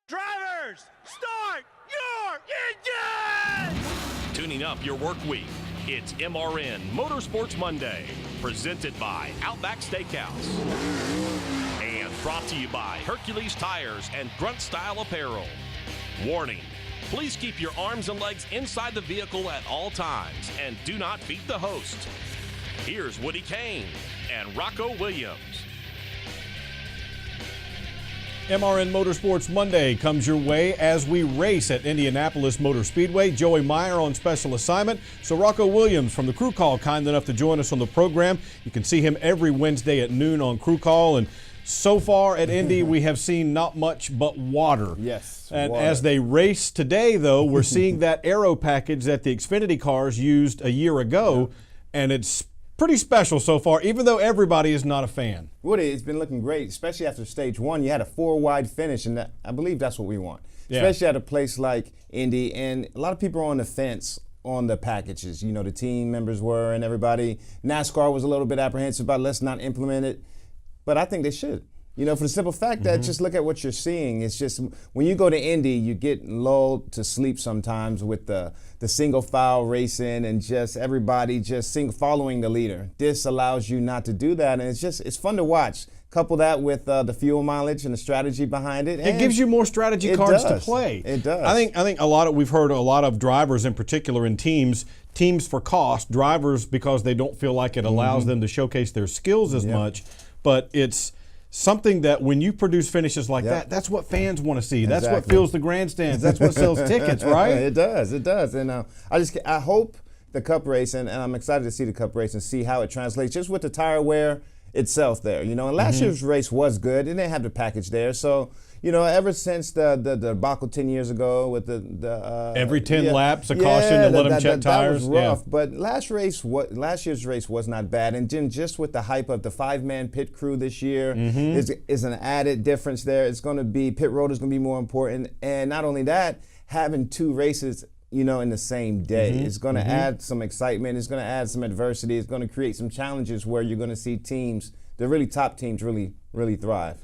Drivers, start your engine! Tuning up your work week, it's MRN Motorsports Monday, presented by Outback Steakhouse. And brought to you by Hercules Tires and Grunt Style Apparel. Warning, please keep your arms and legs inside the vehicle at all times and do not beat the host. Here's Cain and Rocko Williams. MRN Motorsports Monday comes your way as we race at Indianapolis Motor Speedway. Joey Meyer on special assignment. So Rocko Williams from the Crew Call, kind enough to join us on the program. You can see him every Wednesday at noon on Crew Call. And so far at Indy, we have seen not much but water. Yes. And water. as they race today, though, we're seeing that aero package that the Xfinity cars used a year ago, and it's pretty special so far, even though everybody is not a fan. Woody, it's been looking great, especially after stage one. You had a 4-wide finish, and I believe that's what we want, especially at a place like Indy. And a lot of people are on the fence on the packages. You know, the team members were, and everybody. NASCAR was a little bit apprehensive about let's not implement it, but I think they should. You know, for the simple fact that just look at what you're seeing. It's just when you go to Indy, you get lulled to sleep sometimes with the single file racing and just everybody just following the leader. This allows you not to do that, and it's fun to watch. Couple that with the fuel mileage and the strategy behind it. It gives you more strategy cards to play. It does. I think we've heard a lot of drivers in particular in teams for cost, drivers because they don't feel like it allows them to showcase their skills as much, but it's something that when you produce finishes like that, that's what fans want to see. That's what fills the grandstands. That's what sells tickets, right? It does. And I hope the Cup race, and I'm excited to see the Cup race and see how it translates just with the tire wear itself there. You know, and last year's race was good. It didn't have the package there. So, you know, ever since the debacle 10 years ago with the every 10 laps, a caution to let them check tires. That was rough. But last year's race was not bad. And then just with the hype of the 5-man pit crew this year is an added difference there. It's going to be, pit road is going to be more important. And not only that, having 2 races, you know, in the same day. It's going to add some excitement. It's going to add some adversity. It's going to create some challenges where you're going to see teams, the really top teams, really thrive.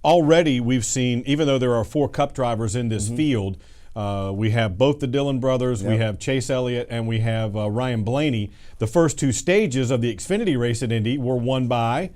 Already we've seen, even though there are 4 Cup drivers in this field, we have both the Dillon brothers, we have Chase Elliott, and we have Ryan Blaney. The first 2 stages of the Xfinity race at Indy were won by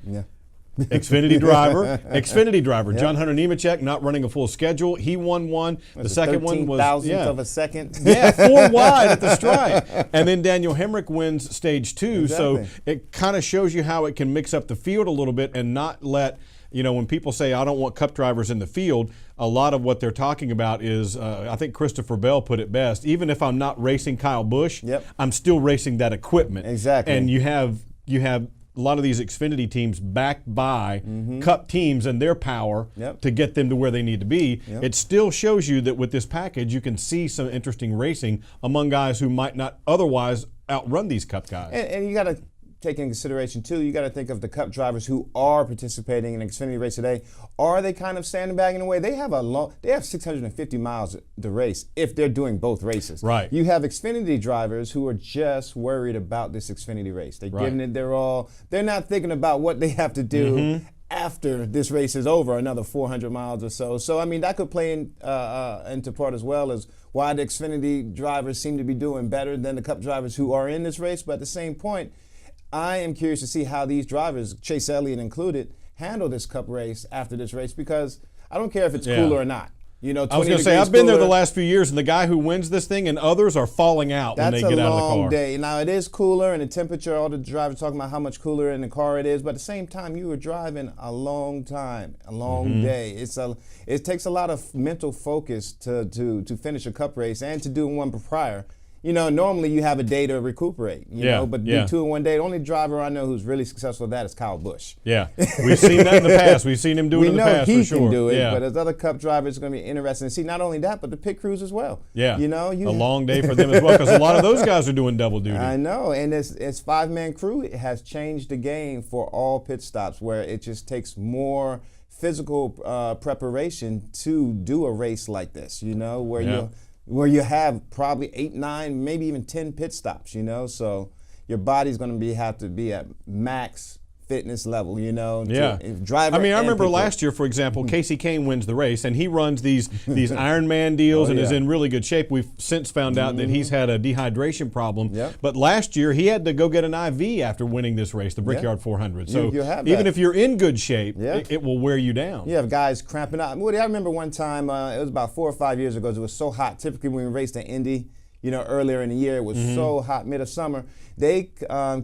Xfinity driver. John Hunter Nemechek not running a full schedule. He won one. The second one was 13,000th of a second. 4 wide at the stripe. And then Daniel Hemrick wins stage 2. So it kind of shows you how it can mix up the field a little bit and not let, you know, when people say, I don't want Cup drivers in the field, a lot of what they're talking about is, I think Christopher Bell put it best, even if I'm not racing Kyle Busch, I'm still racing that equipment. Exactly. And you have a lot of these Xfinity teams backed by Cup teams and their power to get them to where they need to be. It still shows you that with this package, you can see some interesting racing among guys who might not otherwise outrun these Cup guys. And you got to take into consideration, too, you got to think of the Cup drivers who are participating in an Xfinity race today. Are they kind of sandbagging away? They have 650 miles to race if they're doing both races. Right. You have Xfinity drivers who are just worried about this Xfinity race. They're giving it their all. They're not thinking about what they have to do after this race is over, another 400 miles or so. So, I mean, that could play into part as well as why the Xfinity drivers seem to be doing better than the Cup drivers who are in this race. But at the same point, I am curious to see how these drivers, Chase Elliott included, handle this Cup race after this race, because I don't care if it's cooler or not. You know, I was going to say, I've been there the last few years, and the guy who wins this thing and others are falling out when they get out of the car. That's a long day. Now, it is cooler, and the temperature, all the drivers talking about how much cooler in the car it is, but at the same time, you were driving a long time, a long day. It takes a lot of mental focus to finish a Cup race and to do one prior. You know, normally you have a day to recuperate, you know, but do 2 in one day. The only driver I know who's really successful at that is Kyle Busch. Yeah, we've seen that in the past. We've seen him do it in the past for sure. We know he can do it, but as other Cup drivers, it's going to be interesting to see not only that, but the pit crews as well. Yeah, you know, a long day for them as well, because a lot of those guys are doing double duty. I know, and it's 5-man crew. It has changed the game for all pit stops, where it just takes more physical preparation to do a race like this, you know, where you have probably 8, 9, maybe even 10 pit stops, you know, so your body's going to have to be at max fitness level, you know. Yeah. Driver I mean, I remember people. last year, for example, Casey Cain wins the race, and he runs these Ironman deals and is in really good shape. We've since found out that he's had a dehydration problem. Yep. But last year, he had to go get an IV after winning this race, the Brickyard 400. So you have even that. if you're in good shape, Yeah. it will wear you down. You have guys cramping out. Woody, I remember one time, it was about 4 or 5 years ago, it was so hot. Typically when we raced in Indy, you know, earlier in the year, it was so hot, mid of summer. They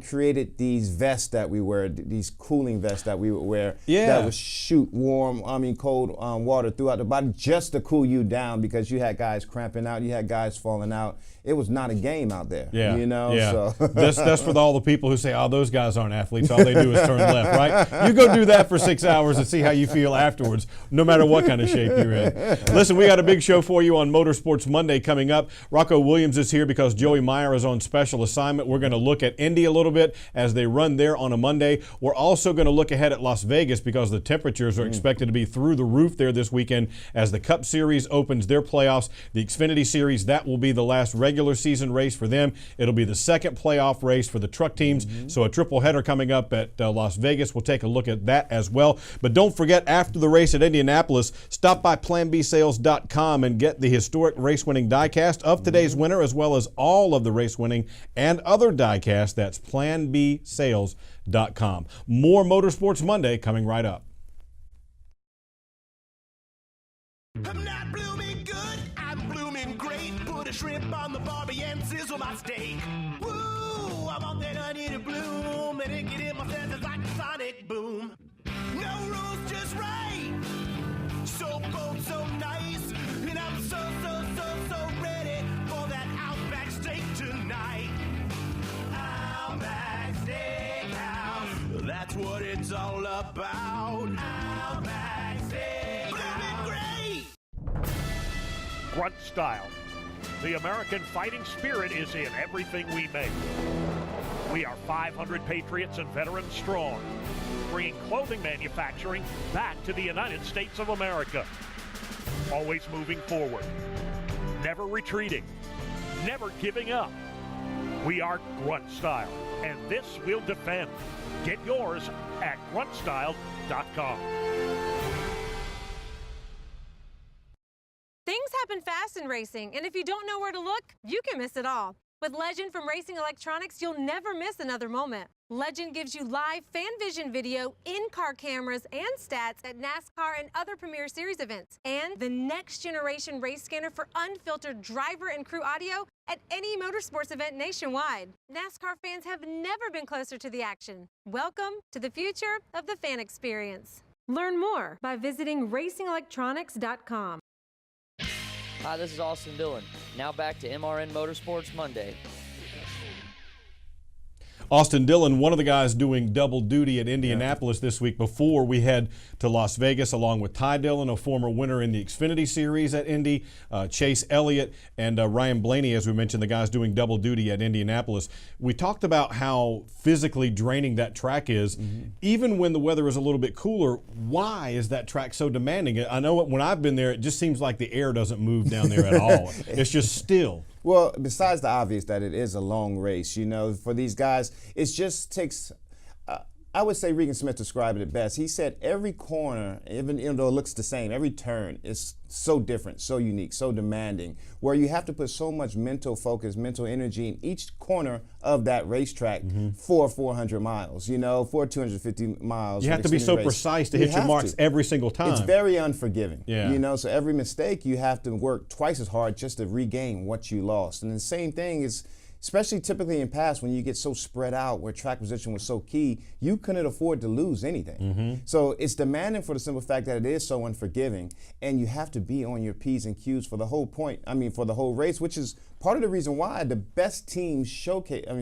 created these vests that we wear, these cooling vests that we would wear that would shoot cold water throughout the body just to cool you down, because you had guys cramping out, you had guys falling out. It was not a game out there, you know? Yeah. So. That's for all the people who say, oh, those guys aren't athletes. All they do is turn left, right? You go do that for 6 hours and see how you feel afterwards, no matter what kind of shape you're in. Listen, we got a big show for you on Motorsports Monday coming up. Rocko Williams is here because Joey Meyer is on special assignment. We're going to look at Indy a little bit as they run there on a Monday. We're also going to look ahead at Las Vegas because the temperatures are expected to be through the roof there this weekend as the Cup Series opens their playoffs. The Xfinity Series, that will be the last regular season race for them. It'll be the second playoff race for the truck teams. So a triple header coming up at Las Vegas. We'll take a look at that as well. But don't forget, after the race at Indianapolis, stop by planbsales.com and get the historic race-winning diecast of today's winner, as well as all of the race-winning and other diecasts. That's planbsales.com. More Motorsports Monday coming right up. I'm not blooming good, I'm blooming great. Put a shrimp on the barbie and sizzle my steak. Woo, I want that onion to bloom, and it get in my senses like a sonic boom. No rules, just right. So bold, so nice, and I'm so ready for that Outback steak tonight. Outback Steakhouse, that's what it's all about. Outback Steakhouse, blooming great. Grunt style. The American fighting spirit is in everything we make. We are 500 patriots and veterans strong, bringing clothing manufacturing back to the United States of America. Always moving forward, never retreating, never giving up. We are Grunt Style, and this we'll defend. Get yours at gruntstyle.com. Things happen fast in racing, and if you don't know where to look, you can miss it all. With Legend from Racing Electronics, you'll never miss another moment. Legend gives you live fan vision video, in-car cameras, and stats at NASCAR and other Premier Series events. And the next generation race scanner for unfiltered driver and crew audio at any motorsports event nationwide. NASCAR fans have never been closer to the action. Welcome to the future of the fan experience. Learn more by visiting racingelectronics.com. Hi, this is Austin Dillon. Now back to MRN Motorsports Monday. Austin Dillon, one of the guys doing double duty at Indianapolis this week before we head to Las Vegas, along with Ty Dillon, a former winner in the Xfinity Series at Indy, Chase Elliott, and Ryan Blaney, as we mentioned, the guys doing double duty at Indianapolis. We talked about how physically draining that track is. Even when the weather is a little bit cooler, why is that track so demanding? I know when I've been there, it just seems like the air doesn't move down there at all. It's just still. Well, besides the obvious that it is a long race, you know, for these guys, it just takes, I would say Regan Smith described it best. He said every corner, even though it looks the same, every turn is so different, so unique, so demanding, where you have to put so much mental focus, mental energy in each corner of that racetrack for 400 miles, you know, for 250 miles. You have to be so precise to hit your marks every single time. It's very unforgiving, yeah. You know, so every mistake you have to work twice as hard just to regain what you lost. And the same thing is, especially typically in past when you get so spread out where track position was so key, you couldn't afford to lose anything. So it's demanding for the simple fact that it is so unforgiving, and you have to be on your P's and Q's for the whole for the whole race, which is part of the reason why the best teams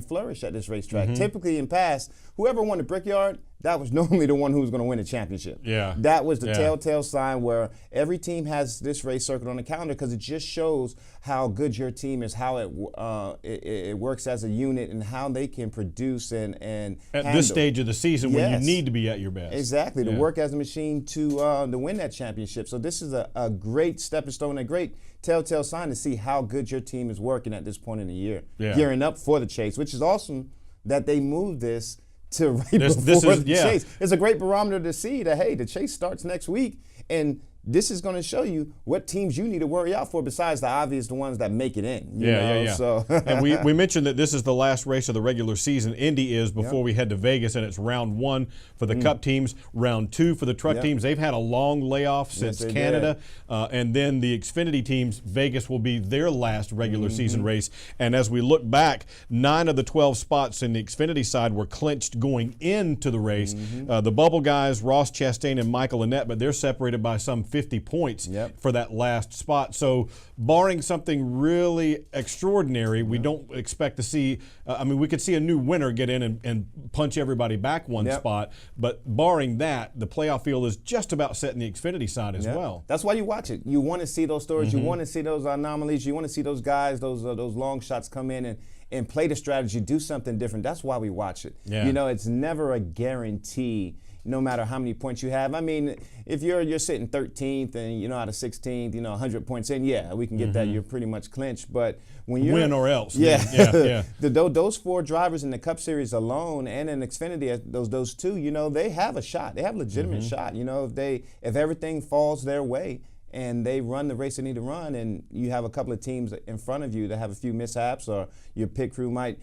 flourish at this racetrack. Typically in past, whoever won the Brickyard, that was normally the one who was going to win the championship. Yeah. That was the telltale sign where every team has this race circled on the calendar, because it just shows how good your team is, how it works as a unit, and how they can produce and at handle. This stage of the season when you need to be at your best. Exactly, to work as a machine to win that championship. So this is a great stepping stone, a great telltale sign to see how good your team is working at this point in the year, gearing up for the chase, which is awesome that they moved this to right before the Chase. It's a great barometer to see that, hey, the Chase starts next week, and this is going to show you what teams you need to worry out for besides the obvious, the ones that make it in. You know? So. And we mentioned that this is the last race of the regular season. Indy is before we head to Vegas, and it's round 1 for the Cup teams, round 2 for the truck teams. They've had a long layoff since Canada. And then the Xfinity teams, Vegas will be their last regular season race. And as we look back, 9 of the 12 spots in the Xfinity side were clinched going into the race. The bubble guys, Ross Chastain and Michael Annett, but they're separated by some 50 points for that last spot. So barring something really extraordinary, we don't expect to see, we could see a new winner get in and punch everybody back one spot, but barring that, the playoff field is just about set in the Xfinity side as well. That's why you watch it. You want to see those stories. You want to see those anomalies. You want to see those guys, those long shots come in and play the strategy, do something different. That's why we watch it. You know, it's never a guarantee no matter how many points you have. I mean, if you're sitting 13th and, out of 16th, 100 points in, we can get that. You're pretty much clinched. But when you're win or else. Those 4 drivers in the Cup Series alone and in Xfinity, those 2, they have a shot. They have a legitimate shot. If everything falls their way and they run the race they need to run, and you have a couple of teams in front of you that have a few mishaps, or your pit crew might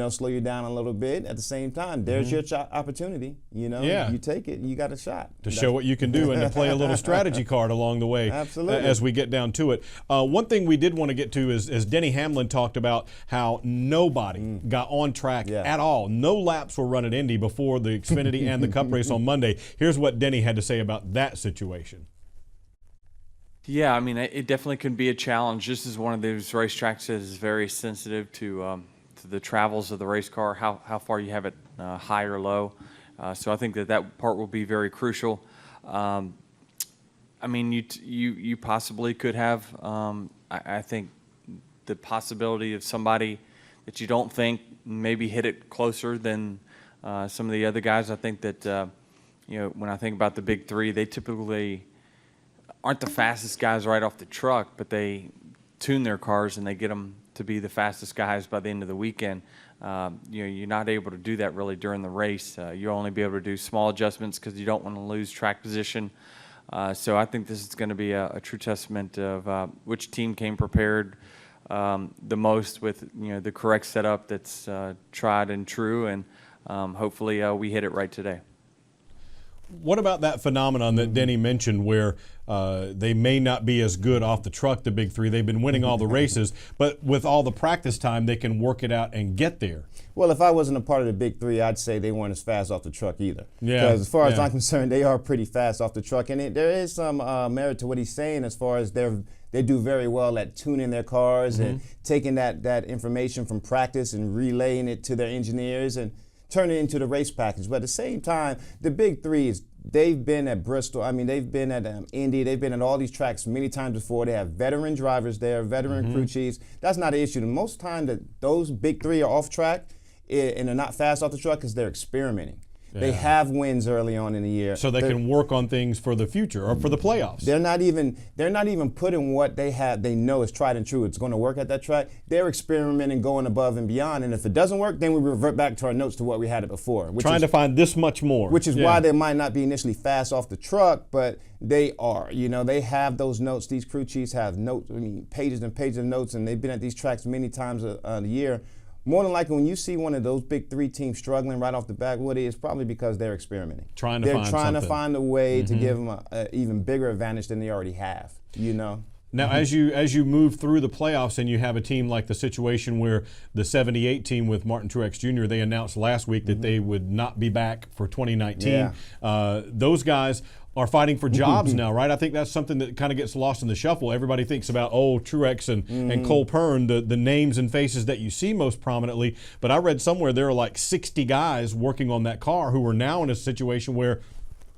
slow you down a little bit. At the same time, there's your opportunity. You take it, you got a shot to show what you can do and to play a little strategy card along the way. Absolutely. As we get down to it. One thing we did want to get to is Denny Hamlin talked about how nobody got on track at all. No laps were run at Indy before the Xfinity and the Cup race on Monday. Here's what Denny had to say about that situation. Yeah, I mean, it definitely can be a challenge. This is one of those racetracks that is very sensitive to the travels of the race car, how far you have it high or low. So I think that part will be very crucial. I mean, you possibly could have, I think, the possibility of somebody that you don't think maybe hit it closer than some of the other guys. I think that, when I think about the big 3, they typically aren't the fastest guys right off the truck, but they tune their cars and they get them to be the fastest guys by the end of the weekend. You're not able to do that really during the race. You'll only be able to do small adjustments because you don't want to lose track position. So I think this is going to be a true testament of which team came prepared the most with the correct setup that's tried and true, and hopefully we hit it right today. What about that phenomenon that Denny mentioned where they may not be as good off the truck, the big 3? They've been winning all the races, but with all the practice time, they can work it out and get there. Well, if I wasn't a part of the big 3, I'd say they weren't as fast off the truck either. Because as far as I'm concerned, they are pretty fast off the truck. And there is some merit to what he's saying as far as they do very well at tuning their cars and taking that information from practice and relaying it to their engineers and turn it into the race package. But at the same time, the big 3 they've been at Bristol. I mean, they've been at Indy. They've been at all these tracks many times before. They have veteran drivers there, veteran crew chiefs. That's not an issue. The most time that those big 3 are off track and they're not fast off the truck is they're experimenting. They have wins early on in the year, so they can work on things for the future or for the playoffs. They're not even putting what they know is tried and true. It's going to work at that track. They're experimenting, going above and beyond. And if it doesn't work, then we revert back to our notes to what we had it before. Trying to find this much more. Which is why they might not be initially fast off the truck, but they are. They have those notes. These crew chiefs have notes. Pages and pages of notes, and they've been at these tracks many times a year. More than likely, when you see one of those big 3 teams struggling right off the bat, Woody, it's probably because they're experimenting. They're trying to find a way to give them an even bigger advantage than they already have. Now, as you move through the playoffs and you have a team like the situation where the 78 team with Martin Truex Jr., they announced last week that they would not be back for 2019. Those guys are fighting for jobs now, right? I think that's something that kind of gets lost in the shuffle. Everybody thinks about, Truex and Cole Pern, the names and faces that you see most prominently. But I read somewhere there are like 60 guys working on that car who are now in a situation where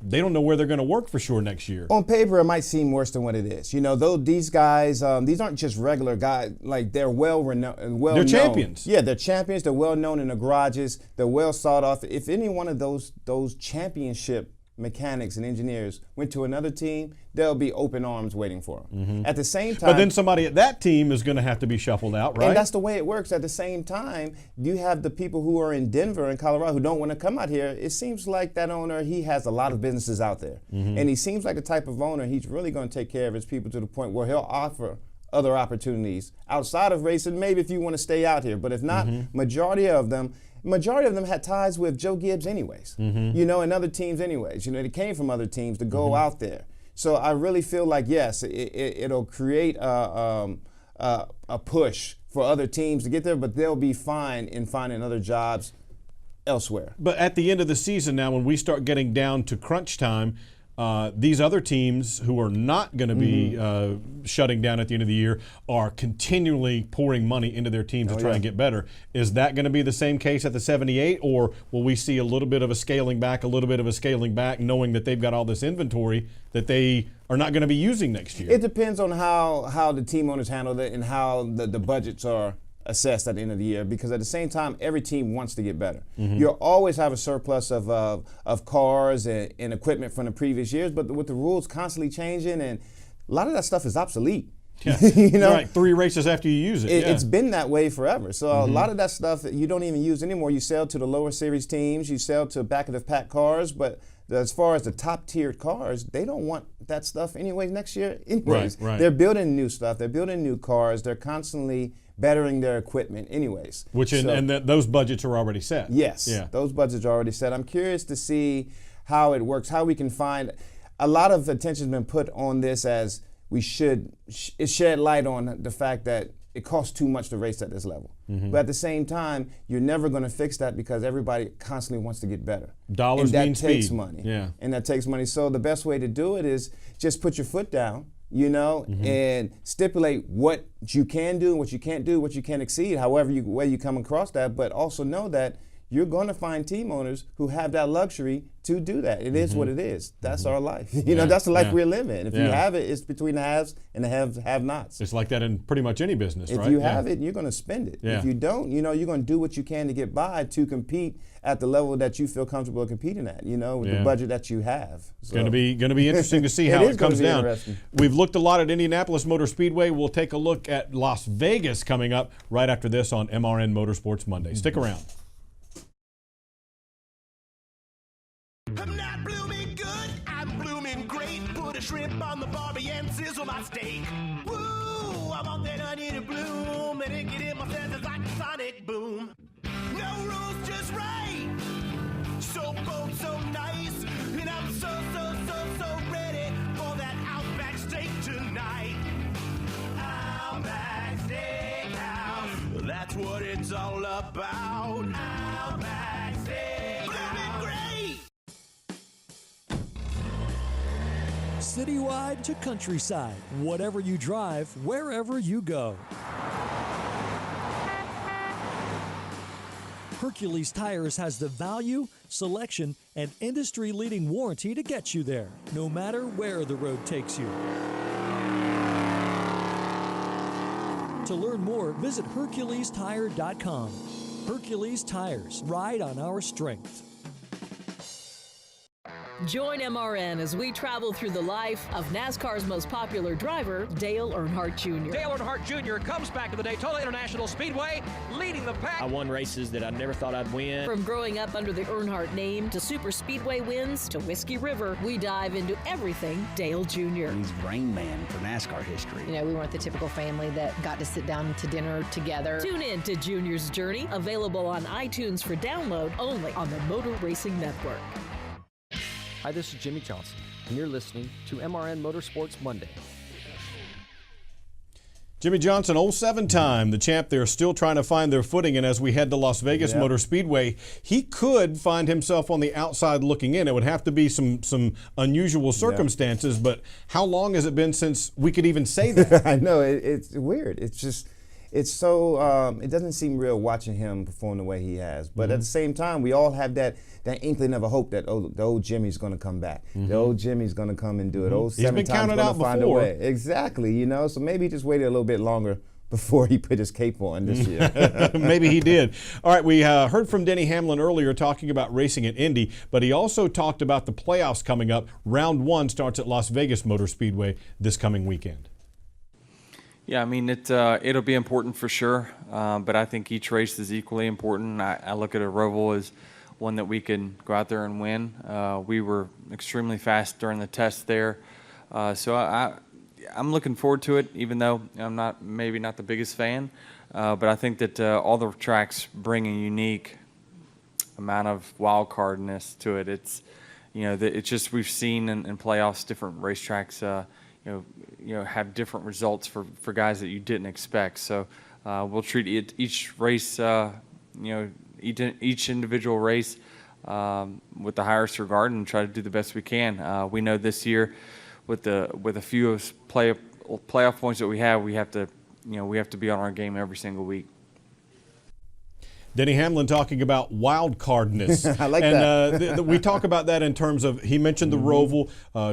they don't know where they're going to work for sure next year. On paper, it might seem worse than what it is. Though these guys, these aren't just regular guys. Like, they're well-renowned. They're champions. Yeah, they're champions. They're well-known in the garages. They're well sought off. If any one of those championship mechanics and engineers went to another team, there'll be open arms waiting for them. At the same time, But then somebody at that team is going to have to be shuffled out, right? and that's the way it works. At the same time, you have the people who are in Denver and Colorado who don't want to come out here. It seems like that owner, he has a lot of businesses out there. And he seems like the type of owner, he's really going to take care of his people to the point where he'll offer other opportunities outside of racing, maybe if you want to stay out here. But if not, majority of them had ties with Joe Gibbs anyways, you know, and other teams anyways. You know, they came from other teams to go out there. So I really feel like, yes, it'll create a push for other teams to get there, but they'll be fine in finding other jobs elsewhere. But at the end of the season now, when we start getting down to crunch time, these other teams who are not going to be shutting down at the end of the year are continually pouring money into their teams to try and get better. Is that going to be the same case at the 78, or will we see a little bit of a scaling back, knowing that they've got all this inventory that they are not going to be using next year? It depends on how the team owners handle it and how the budgets are assessed at the end of the year, because at the same time, every team wants to get better. You'll always have a surplus of cars and equipment from the previous years, but with the rules constantly changing, and a lot of that stuff is obsolete. Yeah. You know, right, 3 races after you use it. It's been that way forever. So a lot of that stuff you don't even use anymore. You sell to the lower series teams, you sell to back of the pack cars, but as far as the top tiered cars, they don't want that stuff anyways next year. Anyways, Right. They're building new stuff. They're building new cars. They're constantly bettering their equipment anyways. Those budgets are already set. Yes, Yeah. those budgets are already set. I'm curious to see how it works, how we can find. A lot of attention has been put on this as we should shed light on the fact that it costs too much to race at this level. But at the same time, you're never going to fix that because everybody constantly wants to get better. Dollars and mean that takes speed. money. Yeah. And that takes money. So the best way to do it is just put your foot down, you know, and stipulate what you can do and what you can't do, what you can exceed, however way you come across that. But also know that you're going to find team owners who have that luxury to do that. It is what it is. That's our life. You know, that's the life we're living. If you have it, it's between the haves and the have-nots. It's like that in pretty much any business, right? If you have it, you're going to spend it. Yeah. If you don't, you know, you're going to do what you can to get by to compete at the level that you feel comfortable competing at, you know, with the budget that you have. So. Going to be interesting to see how it comes down. We've looked a lot at Indianapolis Motor Speedway. We'll take a look at Las Vegas coming up right after this on MRN Motorsports Monday. Stick around. I'm not blooming good, I'm blooming great. Put a shrimp on the barbie and sizzle my steak. Woo, I want that onion to bloom, and it get in my senses like a sonic boom. No rules, just right. So bold, so nice, and I'm so ready for that Outback steak tonight. Outback Steakhouse, that's what it's all about. Outback Steakhouse, blooming great. Citywide to countryside, whatever you drive, wherever you go. Hercules Tires has the value, selection, and industry-leading warranty to get you there, no matter where the road takes you. To learn more, visit HerculesTire.com. Hercules Tires, ride on our strength. Join MRN as we travel through the life of NASCAR's most popular driver, Dale Earnhardt Jr. Dale Earnhardt Jr. comes back to the Daytona International Speedway, leading the pack. I won races that I never thought I'd win. From growing up under the Earnhardt name to super speedway wins to Whiskey River, we dive into everything Dale Jr. He's Rain Man for NASCAR history. You know, we weren't the typical family that got to sit down to dinner together. Tune in to Junior's Journey, available on iTunes for download only on the Motor Racing Network. Hi, this is Jimmy Johnson, and you're listening to MRN Motorsports Monday. Jimmy Johnson, 07 time, the champ. They're still trying to find their footing, and as we head to Las Vegas Motor Speedway, he could find himself on the outside looking in. It would have to be some unusual circumstances, but how long has it been since we could even say that? I know, it's weird. It's just, it's so, it doesn't seem real watching him perform the way he has. But at the same time, we all have that inkling of a hope that the old Jimmy's going to come back. The old Jimmy's going to come and do it. Old He's been counted out find a before. way. Exactly, you know. So maybe he just waited a little bit longer before he put his cape on this year. Maybe he did. All right, we heard from Denny Hamlin earlier talking about racing at Indy, but he also talked about the playoffs coming up. Round 1 starts at Las Vegas Motor Speedway this coming weekend. Yeah, I mean, it'll be important for sure, but I think each race is equally important. I look at a Roval as one that we can go out there and win. We were extremely fast during the test there, so I'm looking forward to it, even though I'm maybe not the biggest fan, but I think that all the tracks bring a unique amount of wild cardness to it. It's, it's just we've seen in playoffs different racetracks, have different results for guys that you didn't expect. So we'll treat each race, each individual race with the highest regard and try to do the best we can. We know this year, with a few playoff points that we have to be on our game every single week. Denny Hamlin talking about wild cardness. I like that. And we talk about that in terms of, he mentioned the Roval,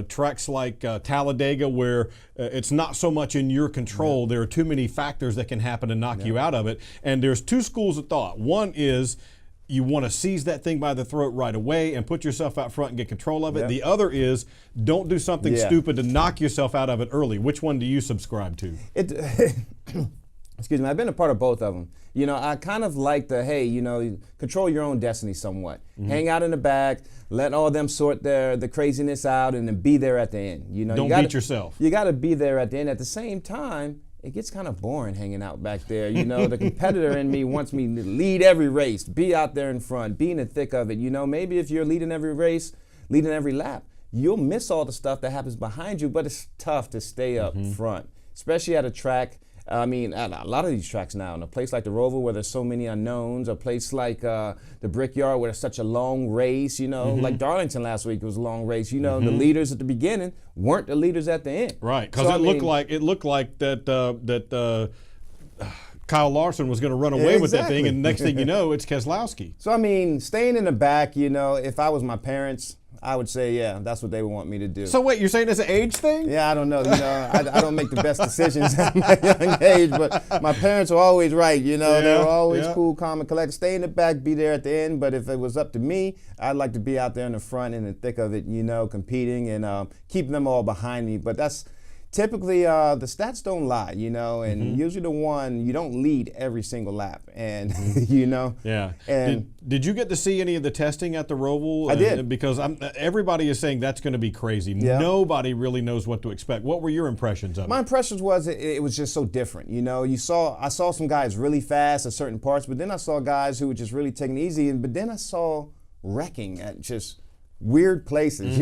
tracks like Talladega where it's not so much in your control. Yeah. There are too many factors that can happen to knock you out of it. And there's two schools of thought. One is you want to seize that thing by the throat right away and put yourself out front and get control of it. Yep. The other is don't do something stupid to knock yourself out of it early. Which one do you subscribe to? Excuse me, I've been a part of both of them. I kind of like control your own destiny somewhat. Mm-hmm. Hang out in the back, let all them sort the craziness out, and then be there at the end. Don't beat yourself. You got to be there at the end. At the same time, it gets kind of boring hanging out back there. The competitor in me wants me to lead every race, be out there in front, be in the thick of it. Maybe if you're leading every race, leading every lap, you'll miss all the stuff that happens behind you, but it's tough to stay up front, especially at a track. I mean, at a lot of these tracks now, in a place like the Roval where there's so many unknowns, a place like the Brickyard where it's such a long race, like Darlington last week, it was a long race. The leaders at the beginning weren't the leaders at the end. Right, because it looked like that Kyle Larson was going to run away with that thing, and next thing you know, it's Keselowski. So I mean, staying in the back, if I was my parents, I would say, yeah, that's what they would want me to do. So wait, you're saying it's an age thing? Yeah, I don't know. I don't make the best decisions at my young age, but my parents were always right. They were always cool, calm, and collected. Stay in the back, be there at the end. But if it was up to me, I'd like to be out there in the front, in the thick of it, competing and keeping them all behind me. But that's typically the stats don't lie, and usually you don't lead every single lap, and Yeah. And did you get to see any of the testing at the Roval? I did, because everybody is saying that's going to be crazy. Yeah. Nobody really knows what to expect. What were your impressions of it? My impressions was it was just so different. I saw some guys really fast at certain parts, but then I saw guys who were just really taking it easy, but then I saw wrecking at just weird places,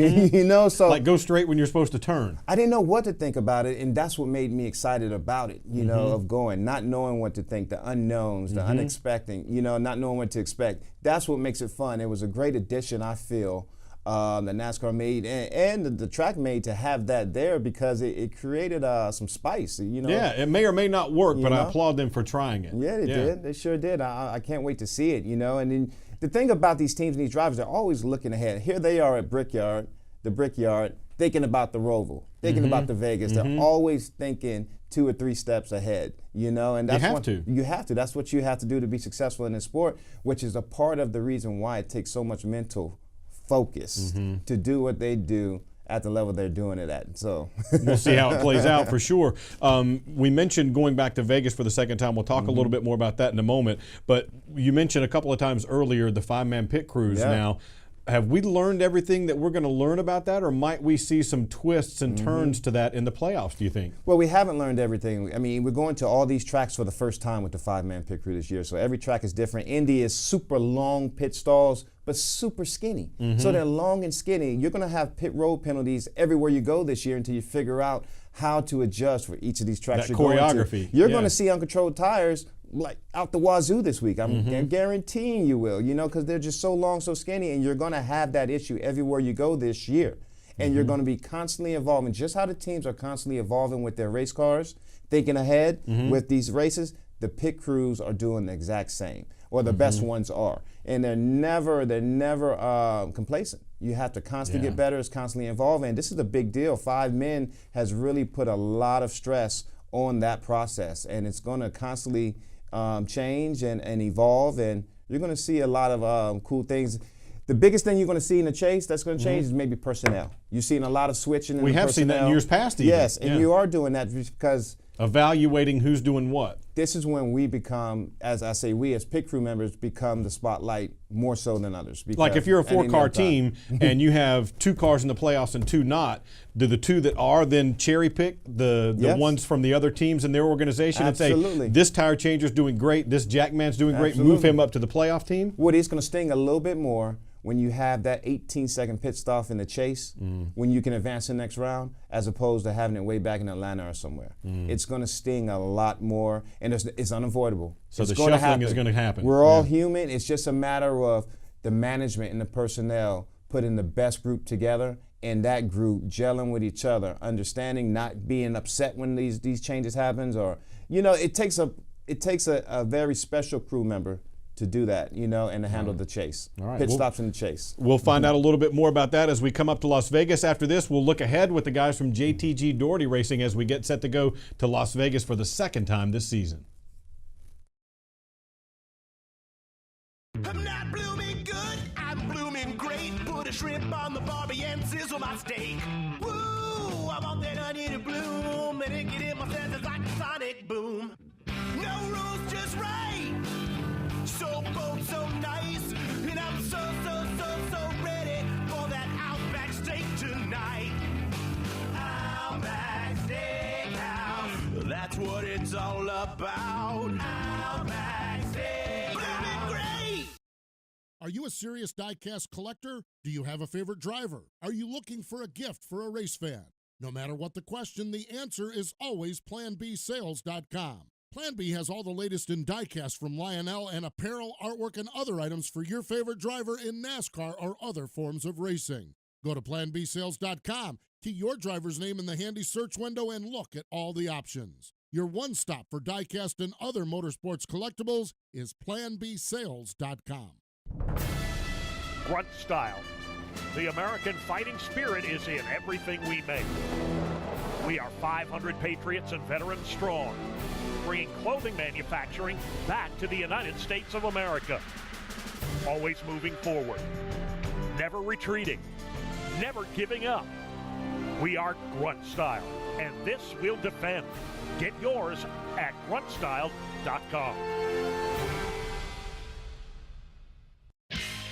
so like go straight when you're supposed to turn. I didn't know what to think about it, and that's what made me excited about it, of going, not knowing what to think, the unknowns, the unexpected, not knowing what to expect. That's what makes it fun. It was a great addition, I feel, that NASCAR made and the track made to have that there, because it created some spice, Yeah, it may or may not work, but I applaud them for trying it. Yeah, they did. They sure did. I can't wait to see it, and then the thing about these teams and these drivers, they're always looking ahead. Here they are at the Brickyard, thinking about the Roval, thinking about the Vegas. They're always thinking 2 or 3 steps ahead, and that's you have to. That's what you have to do to be successful in this sport, which is a part of the reason why it takes so much mental focus to do what they do at the level they're doing it at. So we'll see how it plays out for sure. We mentioned going back to Vegas for the second time. We'll talk a little bit more about that in a moment. But you mentioned a couple of times earlier the 5-man pit crews now. Have we learned everything that we're going to learn about that, or might we see some twists and turns to that in the playoffs, do you think? Well, we haven't learned everything. I mean, we're going to all these tracks for the first time with the 5-man pit crew this year, so every track is different. Indy is super long pit stalls, but super skinny. So they're long and skinny. You're going to have pit road penalties everywhere you go this year until you figure out how to adjust for each of these tracks that choreography. You're going to see uncontrolled tires like out the wazoo this week. I'm guaranteeing you will, because they're just so long, so skinny, and you're going to have that issue everywhere you go this year. And you're going to be constantly evolving, just how the teams are constantly evolving with their race cars, thinking ahead with these races. The pit crews are doing the exact same, or the best ones are, and they're never complacent. You have to constantly get better. It's constantly evolving. And this is a big deal. 5 men has really put a lot of stress on that process, and it's going to constantly change and evolve, and you're going to see a lot of cool things. The biggest thing you're going to see in the chase that's going to change is maybe personnel. You're seeing a lot of switching in the personnel. We have seen that in years past even. Yes, and you are doing that because evaluating who's doing what. This is when we become, as I say, we as pit crew members become the spotlight more so than others. Like if you're a 4-car team and you have 2 cars in the playoffs and 2 not, do the 2 that are then cherry pick the ones from the other teams in their organization and say, this tire changer's doing great, this jackman's doing great, move him up to the playoff team? Well, it's going to sting a little bit more when you have that 18-second pit stop in the chase, when you can advance the next round, as opposed to having it way back in Atlanta or somewhere. It's going to sting a lot more, and it's unavoidable. So the shuffling is going to happen. We're all human. It's just a matter of the management and the personnel putting the best group together, and that group gelling with each other, understanding, not being upset when these changes happens, or it takes a very special crew member to do that, and to handle the chase. All right. Pit stops in the chase. We'll find out a little bit more about that as we come up to Las Vegas. After this, we'll look ahead with the guys from JTG Doherty Racing as we get set to go to Las Vegas for the 2nd time this season. I'm not blooming good, I'm blooming great. Put a shrimp on the barbie and sizzle my steak. Woo, I want that onion to bloom, and it get in my senses like a sonic boom. No rules, just right. So bold, so nice, and I'm so ready for that Outback steak tonight. Outback Steakhouse, that's what it's all about. Outback Steakhouse, blooming great. Are you a serious diecast collector? Do you have a favorite driver? Are you looking for a gift for a race fan? No matter what the question, the answer is always PlanBSales.com. Plan B has all the latest in diecast from Lionel and apparel, artwork, and other items for your favorite driver in NASCAR or other forms of racing. Go to PlanBSales.com, key your driver's name in the handy search window, and look at all the options. Your one stop for diecast and other motorsports collectibles is PlanBSales.com. Grunt style. The American fighting spirit is in everything we make. We are 500 patriots and veterans strong, bringing clothing manufacturing back to the United States of America. Always moving forward, never retreating, never giving up. We are Grunt Style, and this we'll defend. Get yours at gruntstyle.com.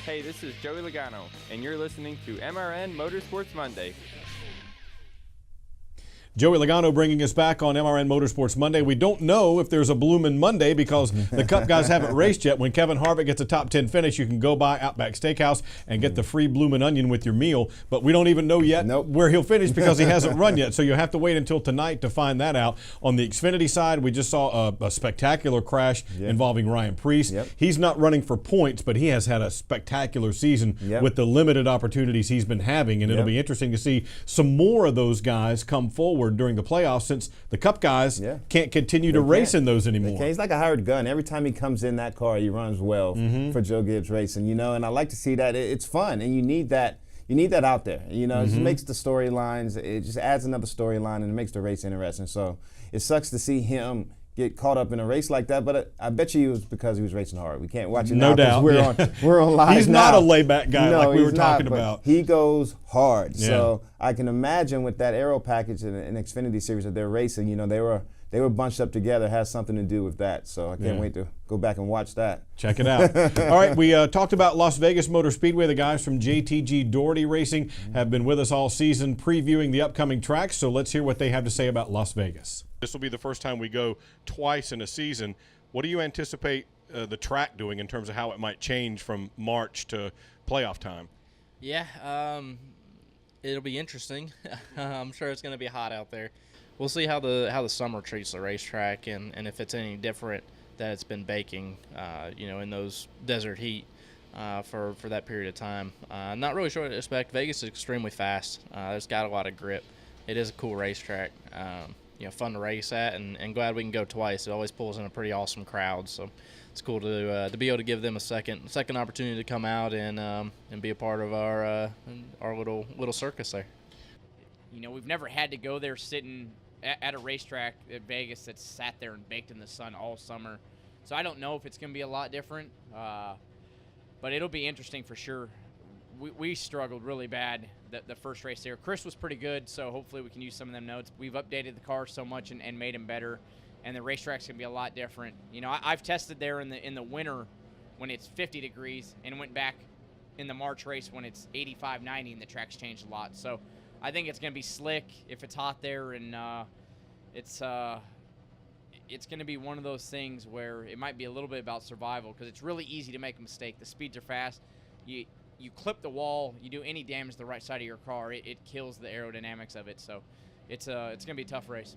Hey, this is Joey Logano, and you're listening to MRN Motorsports Monday. Joey Logano bringing us back on MRN Motorsports Monday. We don't know if there's a Bloomin' Monday because the Cup guys haven't raced yet. When Kevin Harvick gets a top 10 finish, you can go by Outback Steakhouse and get the free Bloomin' Onion with your meal. But we don't even know yet where he'll finish because he hasn't run yet. So you'll have to wait until tonight to find that out. On the Xfinity side, we just saw a spectacular crash involving Ryan Preece. He's not running for points, but he has had a spectacular season with the limited opportunities he's been having. And it'll be interesting to see some more of those guys come forward during the playoffs since the Cup guys can't continue to race in those anymore. He's like a hired gun. Every time he comes in that car, he runs well for Joe Gibbs Racing, and I like to see that. It's fun, and you need that out there. It just makes the storylines, it just adds another storyline, and it makes the race interesting. So it sucks to see him get caught up in a race like that, but I bet you it was because he was racing hard. We can't watch it now. No doubt. We're on live He's now. not a layback guy like we were talking about. He goes hard. So I can imagine with that aero package and Xfinity series that they're racing, they were bunched up together, has something to do with that. So I can't wait to go back and watch that. Check it out. All right, we talked about Las Vegas Motor Speedway. The guys from JTG Doherty Racing have been with us all season previewing the upcoming tracks. So let's hear what they have to say about Las Vegas. This will be the first time we go twice in a season. What do you anticipate the track doing in terms of how it might change from March to playoff time? Yeah, it'll be interesting. I'm sure it's going to be hot out there. We'll see how the summer treats the racetrack and if it's any different that it's been baking, in those desert heat for that period of time. Not really sure what to expect. Vegas is extremely fast. It's got a lot of grip. It is a cool racetrack. Fun to race at, and glad we can go twice. It always pulls in a pretty awesome crowd, so it's cool to be able to give them a second opportunity to come out and be a part of our little circus there. We've never had to go there sitting at a racetrack at Vegas that's sat there and baked in the sun all summer. So I don't know if it's going to be a lot different, but it'll be interesting for sure. We struggled really bad the first race there. Chris was pretty good, so hopefully we can use some of them notes. We've updated the car so much and made them better, and the racetrack's going to be a lot different. You know, I've tested there in the winter when it's 50 degrees and went back in the March race when it's 85, 90, and the track's changed a lot. So I think it's going to be slick if it's hot there, and it's going to be one of those things where it might be a little bit about survival because it's really easy to make a mistake. The speeds are fast. You clip the wall, you do any damage to the right side of your car, it kills the aerodynamics of it. So it's going to be a tough race.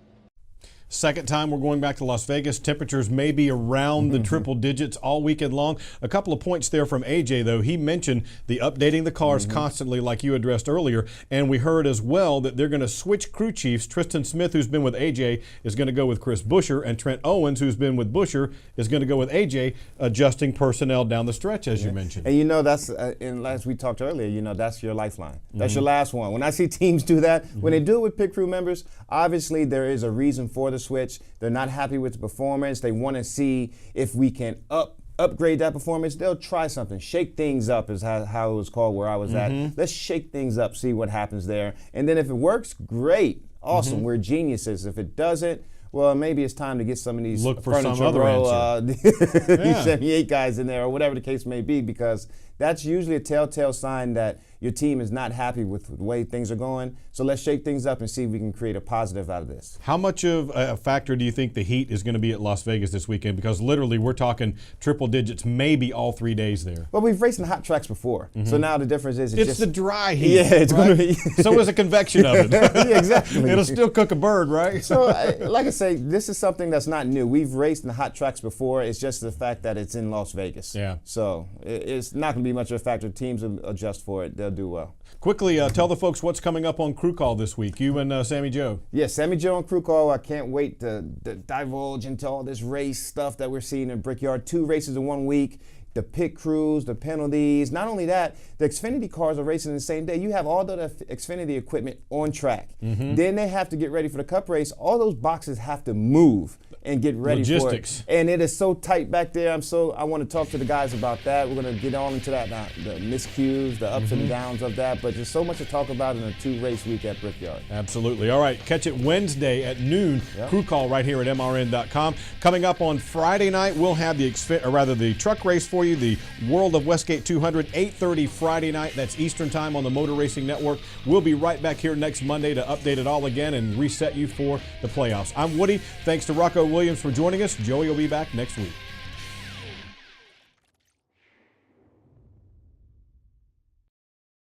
Second time we're going back to Las Vegas. Temperatures may be around the triple digits all weekend long. A couple of points there from AJ, though. He mentioned the updating the cars constantly, like you addressed earlier. And we heard as well that they're going to switch crew chiefs. Tristan Smith, who's been with AJ, is going to go with Chris Buescher. And Trent Owens, who's been with Buescher, is going to go with AJ, adjusting personnel down the stretch, as you mentioned. And you know, that's, and as we talked earlier, you know, that's your lifeline. That's your last one. When I see teams do that, when they do it with pit crew members, obviously there is a reason for the switch. They're not happy with the performance. They want to see if we can upgrade that performance. They'll try something. Shake things up is how it was called where I was at. Let's shake things up, see what happens there. And then if it works, great. Awesome. We're geniuses. If it doesn't, well, maybe it's time to get some of these look for furniture some other row, these 78 guys in there or whatever the case may be, because that's usually a telltale sign that your team is not happy with the way things are going. So let's shake things up and see if we can create a positive out of this. How much of a factor do you think the heat is going to be at Las Vegas this weekend? Because literally we're talking triple digits maybe all 3 days there. Well, we've raced in hot tracks before. So now the difference is it's just the dry heat. Yeah, it's going to be. So is the convection of it. Yeah, exactly. It'll still cook a bird, right? So like I say, this is something that's not new. We've raced in hot tracks before. It's just the fact that it's in Las Vegas. Yeah. So it's not going to be much of a factor. Teams will adjust for it. They'll do well. Quickly, tell the folks what's coming up on Crew Call this week. You and Sammy Joe. Yeah, Sammy Joe on Crew Call. I can't wait to divulge into all this race stuff that we're seeing in Brickyard. 2 races in 1 week. The pit crews, the penalties. Not only that, the Xfinity cars are racing the same day. You have all the Xfinity equipment on track. Then they have to get ready for the Cup race. All those boxes have to move and get ready Logistics. for it. And it is so tight back there. I want to talk to the guys about that. We're going to get on into that, the miscues, the ups and downs of that. But there's so much to talk about in a 2-race week at Brickyard. Absolutely. All right, catch it Wednesday at noon. Crew Call right here at MRN.com. Coming up on Friday night, we'll have the truck race for you, the World of Westgate 200, 8:30 Friday night. That's Eastern Time on the Motor Racing Network. We'll be right back here next Monday to update it all again and reset you for the playoffs. I'm Woody. Thanks to Rocko Williams for joining us. Joey will be back next week.